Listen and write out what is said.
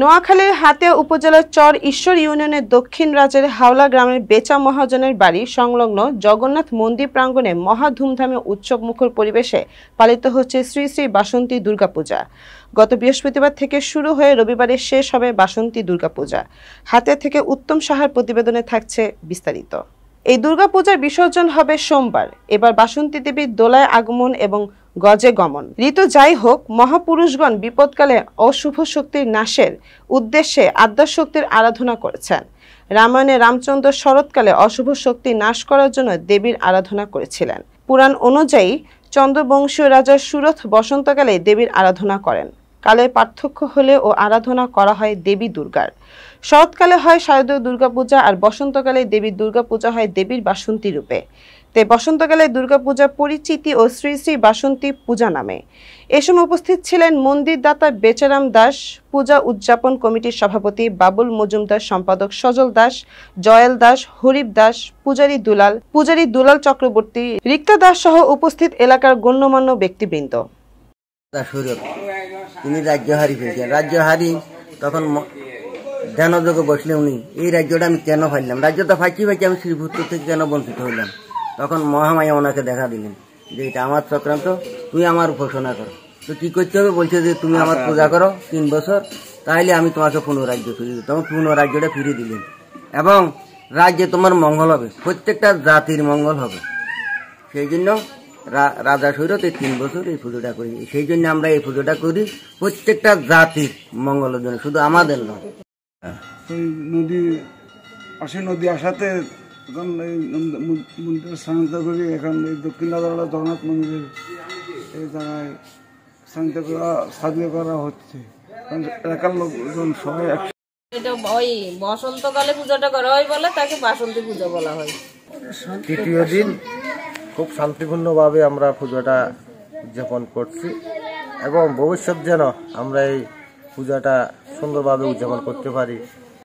নোয়াখালীর হাতিয়া উপজেলার চর ঈশ্বর ইউনিয়নের দক্ষিণ রাজের হাওলা গ্রামের বেচা মহাজনের বাড়ি সংলগ্ন জগন্নাথ মন্দির প্রাঙ্গণে মহা ধুমধামে উৎসবমুখর পরিবেশে পালিত হচ্ছে শ্রী শ্রী বাসন্তী দুর্গাপূজা। গত বৃহস্পতিবার থেকে শুরু হয়ে রবিবারে শেষ হবে বাসন্তী দুর্গাপূজা। হাতিয়া থেকে উত্তম সাহার প্রতিবেদনে থাকছে বিস্তারিত। এই দুর্গাপূজার বিসর্জন হবে সোমবার। এবার বাসন্তী দেবীর দোলায় আগমন এবং গজে গমন। ঋতু যাই হোক, মহাপুরুষগণ বিপদকালে অশুভ শক্তির নাশের উদ্দেশ্যে আদ্যাশক্তির আরাধনা করেছেন। রামায়ণে রামচন্দ্র শরৎকালে অশুভ শক্তি নাশ করার জন্য দেবীর আরাধনা করেছিলেন। পুরাণ অনুযায়ী চন্দ্রবংশীয় রাজা সুরথ বসন্তকালে দেবীর আরাধনা করেন। কালের পার্থক্য হলেও আরাধনা করা হয় দেবী দুর্গার। শরৎকালে হয় শারদীয় দুর্গাপূজা আর বসন্তকালে দেবীর দুর্গাপূজা হয় দেবীর বাসন্তী রূপে। তাই বসন্তকালে দুর্গাপূজা পরিচিতি ও শ্রী শ্রী বাসন্তী পূজা নামে। এ সময় উপস্থিত ছিলেন মন্দির দাতা বেচারাম দাস, পূজা উদযাপন কমিটির সভাপতি বাবুল মজুমদার, সম্পাদক সজল দাস, জয়েল দাস, হরিপ দাস, পূজারী দুলাল চক্রবর্তী, রিক্তা দাস সহ উপস্থিত এলাকার গণ্যমান্য ব্যক্তিবৃন্দ। তিনি রাজ্যহারি পেয়েছেন। রাজ্যহারি তখন ধ্যানযোগে বসলে উনি এই রাজ্যটা আমি কেন পাইলাম, রাজ্যটা ফাঁকি আমি শ্রীপুত্র থেকে কেন বঞ্চিত হইলাম। তখন মহামায়া ওনাকে দেখা দিলেন যে এটা আমার চক্রান্ত, তুই আমার উপাসনা করো। তো কি করতে হবে, বলছে যে তুমি আমার পূজা করো 3 বছর, তাহলে আমি তোমাকে পুনঃরাজ্য ফিরিয়ে দিই। তখন পুনঃরাজ্যটা ফিরিয়ে দিলেন এবং রাজ্যে তোমার মঙ্গল হবে, প্রত্যেকটা জাতির মঙ্গল হবে। সেই জন্য রাজা সৈরত 3 বছর এই পুজোটা করি। সেই জন্য আমরা এই পুজোটা করি প্রত্যেকটা জাতির মঙ্গলের জন্য, শুধু আমাদের নয়। নদী আসাতে এখন এই মন্দির স্থানান্তর করি। এখন এই দক্ষিণ রাজারা জগন্নাথ মন্দিরের এই জায়গায় স্থানীয় করা হচ্ছে। এলাকার লোকজন সবাই এটা ওই বসন্তকালে পূজাটা করা হয় বলে তাকে বাসন্তী পূজা বলা হয়। তৃতীয় দিন খুব শান্তিপূর্ণভাবে আমরা পূজাটা উদযাপন করছি এবং ভবিষ্যৎ যেন আমরা এই পূজাটা সুন্দরভাবে উদযাপন করতে পারি।